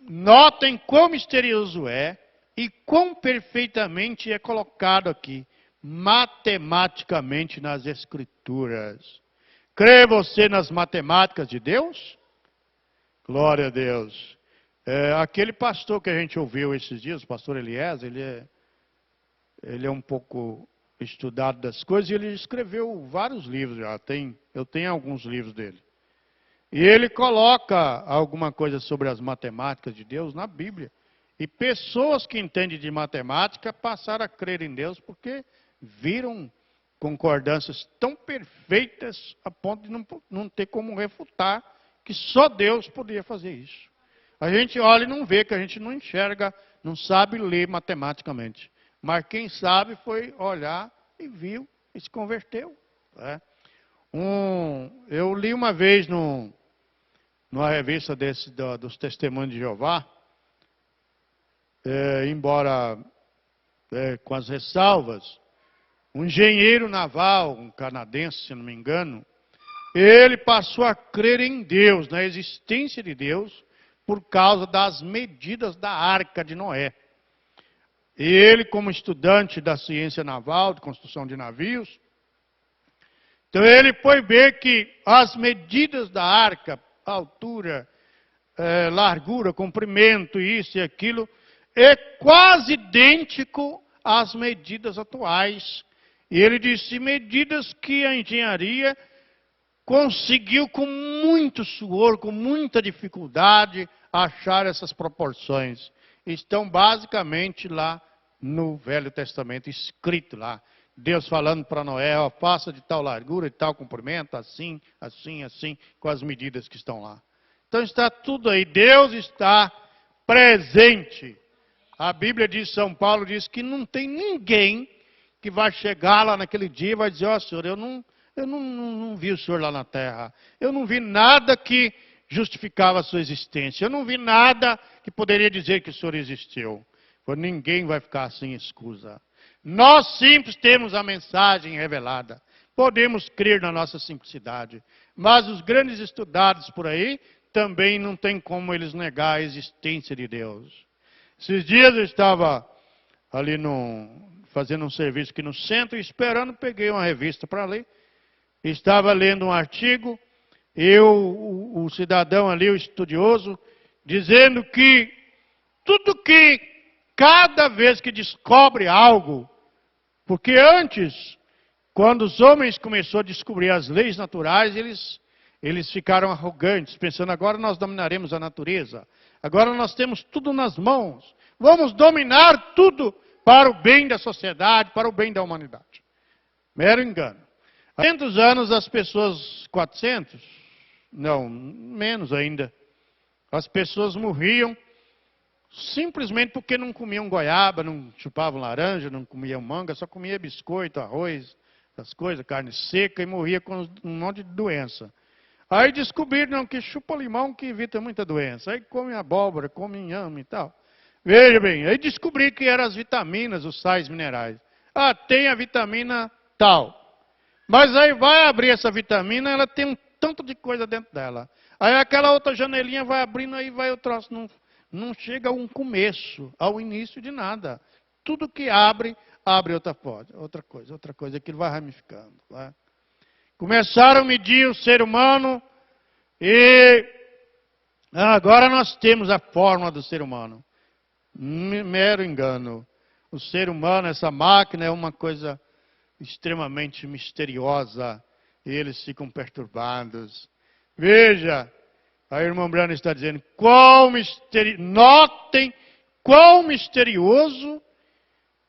Notem quão misterioso é e quão perfeitamente é colocado aqui, matematicamente nas Escrituras. Crê você nas matemáticas de Deus? Glória a Deus. Aquele pastor que a gente ouviu esses dias, o pastor Eliezer, ele é um pouco estudado das coisas e ele escreveu vários livros já. Eu tenho alguns livros dele. E ele coloca alguma coisa sobre as matemáticas de Deus na Bíblia. E pessoas que entendem de matemática passaram a crer em Deus porque viram concordâncias tão perfeitas a ponto de não ter como refutar que só Deus podia fazer isso. A gente olha e não vê, que a gente não enxerga, não sabe ler matematicamente. Mas quem sabe foi olhar e viu e se converteu. Né? Eu li uma vez numa revista dos Testemunhos de Jeová, embora com as ressalvas, um engenheiro naval, um canadense, se não me engano, ele passou a crer em Deus, na existência de Deus, por causa das medidas da Arca de Noé. E ele, como estudante da ciência naval, de construção de navios, então ele foi ver que as medidas da arca, altura, largura, comprimento, isso e aquilo, é quase idêntico às medidas atuais. E ele disse, medidas que a engenharia conseguiu com muito suor, com muita dificuldade, achar essas proporções. Estão basicamente lá no Velho Testamento, escrito lá. Deus falando para Noé, ó, faça de tal largura e tal comprimento, assim, assim, assim, com as medidas que estão lá. Então está tudo aí, Deus está presente. A Bíblia diz, São Paulo diz que não tem ninguém que vai chegar lá naquele dia e vai dizer, ó Senhor, eu não vi o Senhor lá na terra. Eu não vi nada que justificava a sua existência. Eu não vi nada que poderia dizer que o Senhor existiu. Pois ninguém vai ficar sem escusa. Nós simples temos a mensagem revelada. Podemos crer na nossa simplicidade. Mas os grandes estudados por aí também não tem como eles negar a existência de Deus. Esses dias eu estava ali fazendo um serviço aqui no centro, esperando, peguei uma revista para ler. Estava lendo um artigo, o cidadão ali, o estudioso, dizendo que tudo que, cada vez que descobre algo, porque antes, quando os homens começaram a descobrir as leis naturais, eles ficaram arrogantes, pensando, agora nós dominaremos a natureza, agora nós temos tudo nas mãos, vamos dominar tudo para o bem da sociedade, para o bem da humanidade. Mero engano. Há 400 anos as pessoas, 400? Não, menos ainda. As pessoas morriam simplesmente porque não comiam goiaba, não chupavam laranja, não comiam manga, só comia biscoito, arroz, essas coisas, carne seca e morria com um monte de doença. Aí descobriram que chupa limão que evita muita doença. Aí come abóbora, come inhame e tal. Veja bem, aí descobri que eram as vitaminas, os sais minerais. Ah, tem a vitamina tal. Mas aí vai abrir essa vitamina, ela tem um tanto de coisa dentro dela. Aí aquela outra janelinha vai abrindo, aí vai o troço. Não chega a um começo, ao início de nada. Tudo que abre outra coisa, aquilo vai ramificando. Vai. Começaram a medir o ser humano e agora nós temos a forma do ser humano. Mero engano. O ser humano, essa máquina, é uma coisa extremamente misteriosa. E eles ficam perturbados. Veja, a irmã Brana está dizendo, notem quão misterioso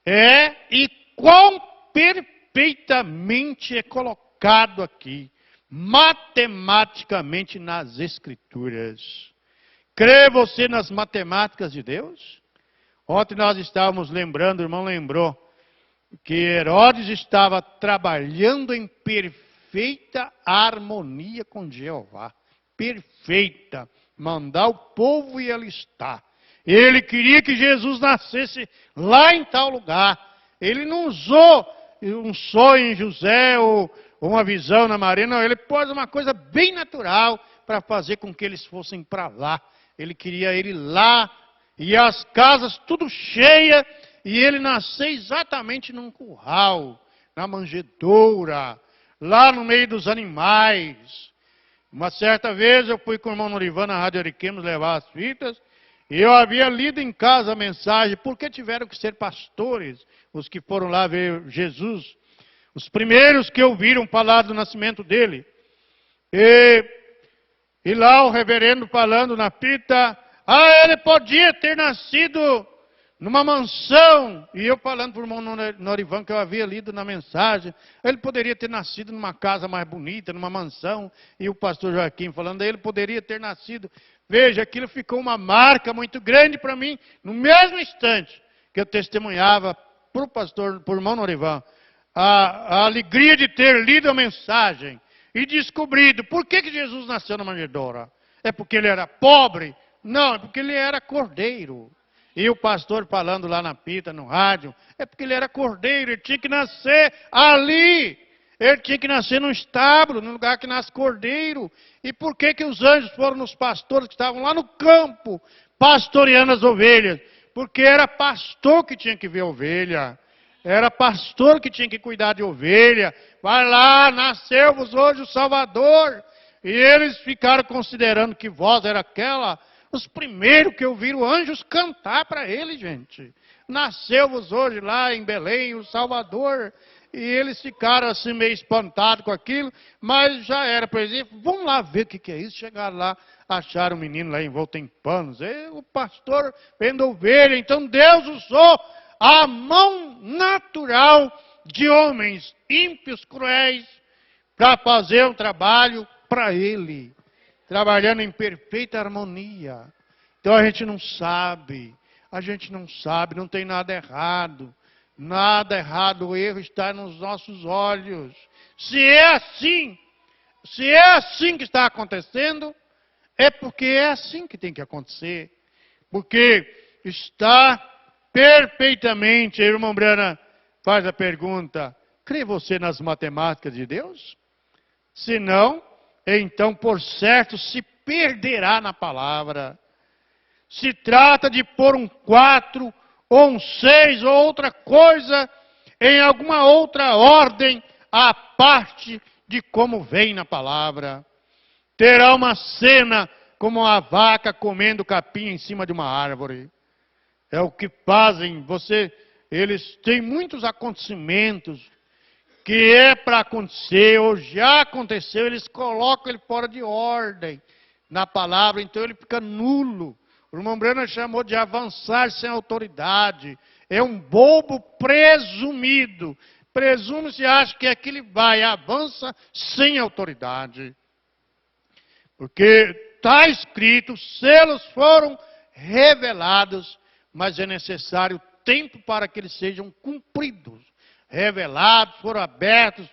é e quão perfeitamente é colocado aqui, matematicamente nas Escrituras. Crê você nas matemáticas de Deus? Ontem nós estávamos lembrando, o irmão lembrou, que Herodes estava trabalhando em perfeita harmonia com Jeová. Perfeita. Mandar o povo e alistar. Ele queria que Jesus nascesse lá em tal lugar. Ele não usou um sonho em José ou uma visão na Maria, não. Ele pôs uma coisa bem natural para fazer com que eles fossem para lá. ele queria ele lá, e as casas tudo cheia, e ele nascer exatamente num curral, na manjedoura, lá no meio dos animais. Uma certa vez eu fui com o irmão Norivan na Rádio Ariquemes levar as fitas, e eu havia lido em casa a mensagem, por que tiveram que ser pastores, os que foram lá ver Jesus, os primeiros que ouviram falar do nascimento dele. E lá o reverendo falando na fita, ele podia ter nascido numa mansão, e eu falando para o irmão Norivan que eu havia lido na mensagem, ele poderia ter nascido numa casa mais bonita, numa mansão, e o pastor Joaquim falando, ele poderia ter nascido. Veja, aquilo ficou uma marca muito grande para mim, no mesmo instante que eu testemunhava para o pastor, para o irmão Norivan, a alegria de ter lido a mensagem e descobrido por que Jesus nasceu na manjedoura. É porque ele era pobre? Não, é porque ele era cordeiro. E o pastor falando lá na fita, no rádio, é porque ele era cordeiro, ele tinha que nascer ali. Ele tinha que nascer num estábulo, num lugar que nasce cordeiro. E por que os anjos foram nos pastores que estavam lá no campo, pastoreando as ovelhas? Porque era pastor que tinha que ver a ovelha. Era pastor que tinha que cuidar de ovelha. Vai lá, nasceu-vos hoje o Salvador. E eles ficaram considerando que voz era aquela. Os primeiros que ouviram anjos cantar para ele, gente. Nasceu-vos hoje lá em Belém o Salvador. E eles ficaram assim meio espantados com aquilo. Mas já era, por exemplo, vamos lá ver o que é isso. Chegaram lá, acharam o menino lá envolto em panos. E o pastor vendo ovelha. Então Deus usou a mão natural de homens ímpios, cruéis, para fazer um trabalho para ele, trabalhando em perfeita harmonia. Então a gente não sabe, não tem nada errado, o erro está nos nossos olhos. Se é assim que está acontecendo, é porque é assim que tem que acontecer, porque está perfeitamente. A irmã Brana faz a pergunta, crê você nas matemáticas de Deus? Se não, então por certo se perderá na palavra. Se trata de pôr um 4 ou um 6 ou outra coisa em alguma outra ordem à parte de como vem na palavra. Terá uma cena como a vaca comendo capim em cima de uma árvore. É o que fazem, eles têm muitos acontecimentos que é para acontecer, ou já aconteceu, eles colocam ele fora de ordem na palavra, então ele fica nulo. O irmão Brana chamou de avançar sem autoridade. É um bobo presumido. Presume-se, acha que aquele vai, avança sem autoridade. Porque está escrito, os selos foram revelados, mas é necessário tempo para que eles sejam cumpridos. Revelados, foram abertos,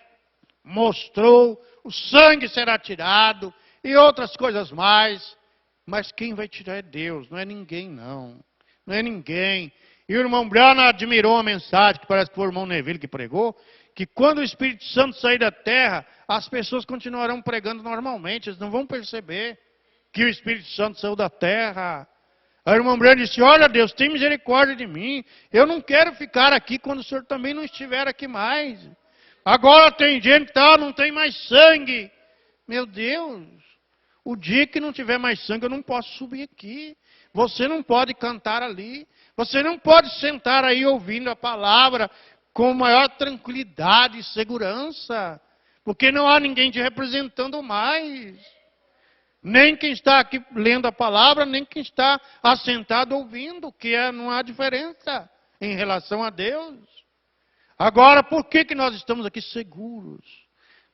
mostrou, o sangue será tirado e outras coisas mais. Mas quem vai tirar é Deus, não é ninguém não. Não é ninguém. E o irmão Brana admirou a mensagem, que parece que foi o irmão Neville que pregou, que quando o Espírito Santo sair da terra, as pessoas continuarão pregando normalmente, eles não vão perceber que o Espírito Santo saiu da terra. A irmã Brana disse, olha Deus, tem misericórdia de mim. Eu não quero ficar aqui quando o Senhor também não estiver aqui mais. Agora tem gente que não tem mais sangue. Meu Deus, o dia que não tiver mais sangue eu não posso subir aqui. Você não pode cantar ali. Você não pode sentar aí ouvindo a palavra com maior tranquilidade e segurança. Porque não há ninguém te representando mais. Nem quem está aqui lendo a palavra, nem quem está assentado ouvindo, não há diferença em relação a Deus. Agora, por que nós estamos aqui seguros?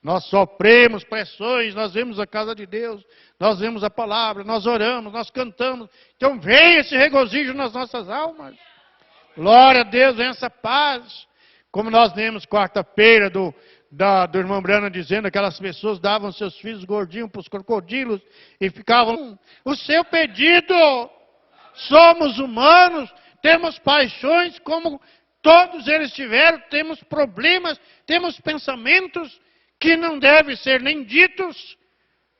Nós sofremos pressões, nós vemos a casa de Deus, nós vemos a palavra, nós oramos, nós cantamos. Então vem esse regozijo nas nossas almas. Glória a Deus, vem essa paz. Como nós lemos quarta-feira do irmão Brana dizendo, aquelas pessoas davam seus filhos gordinhos para os crocodilos e ficavam, o seu pedido, somos humanos, temos paixões como todos eles tiveram, temos problemas, temos pensamentos que não devem ser nem ditos,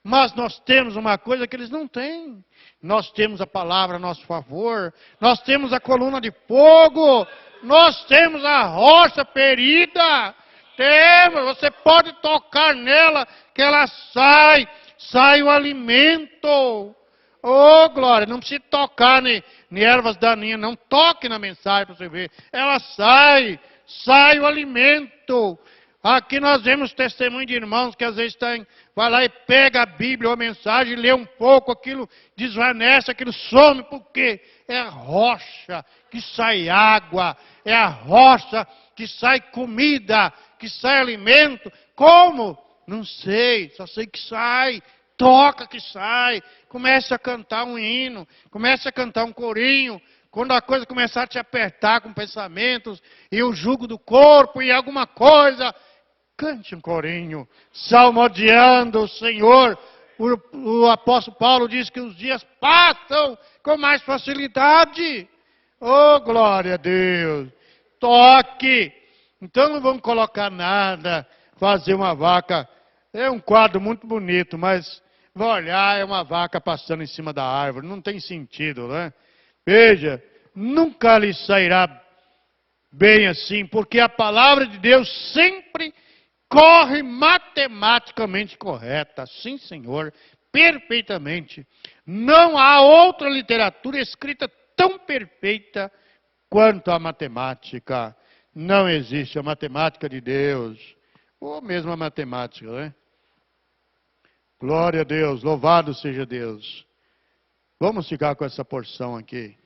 Mas nós temos uma coisa que eles não têm. Nós temos a palavra a nosso favor. Nós temos a coluna de fogo. Nós temos a rocha ferida. Temos. Você pode tocar nela que ela sai. Sai o alimento. Oh, glória. Não precisa tocar em ervas daninhas. Não toque na mensagem para você ver. Ela sai. Sai o alimento. Aqui nós vemos testemunho de irmãos que às vezes vai lá e pega a Bíblia ou a mensagem, lê um pouco, aquilo desvanece, aquilo some, porque é a rocha que sai água, é a rocha que sai comida, que sai alimento. Como? Não sei, só sei que sai, toca que sai, começa a cantar um hino, começa a cantar um corinho. Quando a coisa começar a te apertar com pensamentos, e o jugo do corpo, e alguma coisa, cante um corinho, salmodiando o Senhor. O apóstolo Paulo diz que os dias passam com mais facilidade. Oh, glória a Deus. Toque. Então não vamos colocar nada, fazer uma vaca. É um quadro muito bonito, mas vai olhar, é uma vaca passando em cima da árvore. Não tem sentido, né? Veja, nunca lhe sairá bem assim, porque a palavra de Deus sempre corre matematicamente correta. Sim, Senhor, perfeitamente. Não há outra literatura escrita tão perfeita quanto a matemática. Não existe a matemática de Deus, ou mesmo a matemática, né? Glória a Deus, louvado seja Deus. Vamos ficar com essa porção aqui.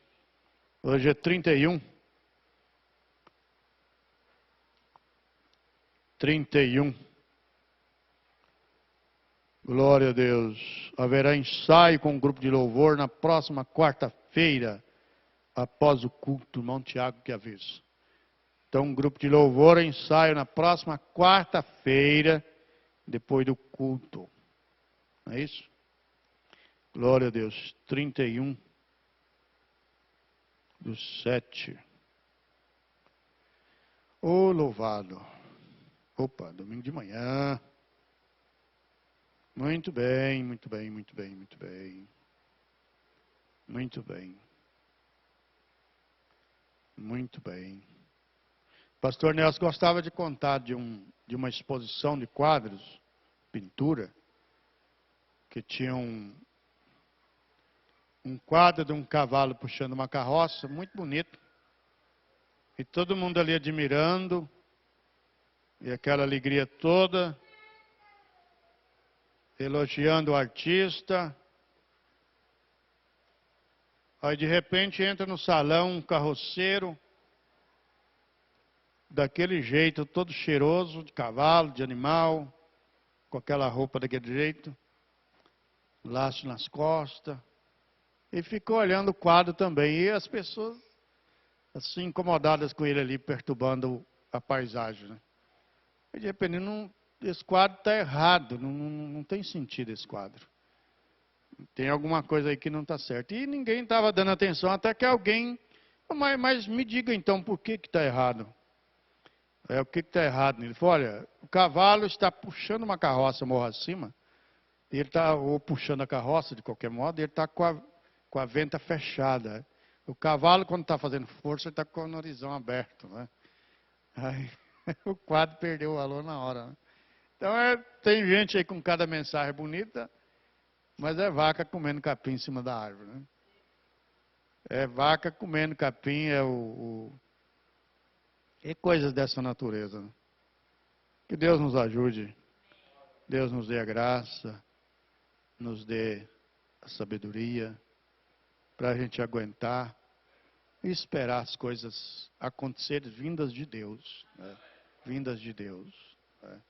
Hoje é 31. 31. Glória a Deus. Haverá ensaio com um grupo de louvor na próxima quarta-feira, após o culto, irmão Tiago que avisa. Então, um grupo de louvor, ensaio na próxima quarta-feira, depois do culto. Não é isso? Glória a Deus. 31 do 7. Ô, louvado. Opa, domingo de manhã. Muito bem, muito bem, muito bem, muito bem. Muito bem. Muito bem. Pastor Nelson gostava de contar de uma exposição de quadros, pintura, que tinha um quadro de um cavalo puxando uma carroça, muito bonito. E todo mundo ali admirando, e aquela alegria toda, elogiando o artista. Aí de repente entra no salão um carroceiro, daquele jeito, todo cheiroso, de cavalo, de animal, com aquela roupa daquele jeito, laço nas costas, e ficou olhando o quadro também. E as pessoas, assim, incomodadas com ele ali, perturbando a paisagem, né? E de repente, esse quadro está errado, não tem sentido esse quadro. Tem alguma coisa aí que não está certo. E ninguém estava dando atenção, até que alguém, mas me diga então, por que está errado? O que está errado nele? Ele falou, olha, o cavalo está puxando uma carroça morro acima, ele está, ou puxando a carroça de qualquer modo, ele está com a venta fechada. O cavalo, quando está fazendo força, ele está com o narizão aberto, né? Aí, o quadro perdeu o valor na hora, né? Então, tem gente aí com cada mensagem bonita, mas é vaca comendo capim em cima da árvore, né? É vaca comendo capim, e coisas dessa natureza, né? Que Deus nos ajude, Deus nos dê a graça, nos dê a sabedoria, para a gente aguentar e esperar as coisas acontecerem vindas de Deus, né? Vindas de Deus, né?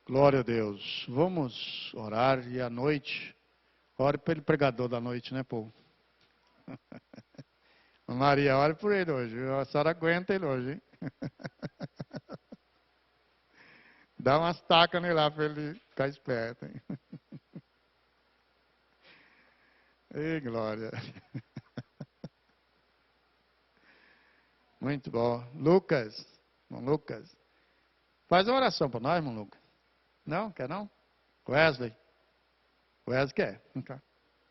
Glória a Deus. Vamos orar e à noite, ore pelo pregador da noite, né, povo? Maria, ore por ele hoje. A senhora aguenta ele hoje, hein? Dá umas tacas nele lá para ele ficar esperto, hein? Ei, glória. Muito bom. Lucas, irmão Lucas, faz uma oração para nós, irmão Lucas. Não? Quer não? Wesley. O Wesley quer. Então,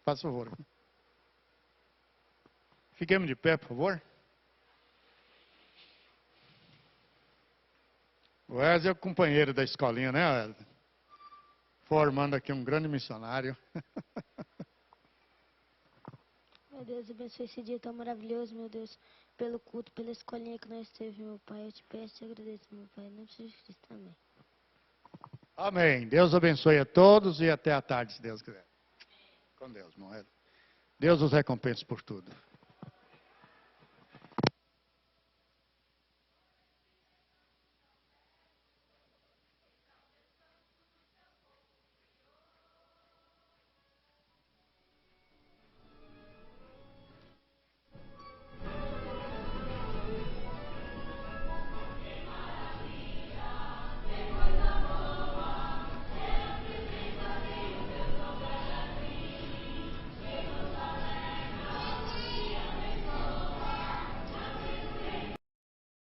faça favor. Fiquemos de pé, por favor. O Wesley é o companheiro da escolinha, né, Wesley? Formando aqui um grande missionário. Meu Deus, abençoe esse dia tão maravilhoso, meu Deus, pelo culto, pela escolinha que nós teve, meu Pai. Eu te peço e te agradeço, meu Pai. Em nome de Jesus, amém. Amém. Deus abençoe a todos e até a tarde, se Deus quiser. Com Deus, irmão. Deus os recompense por tudo.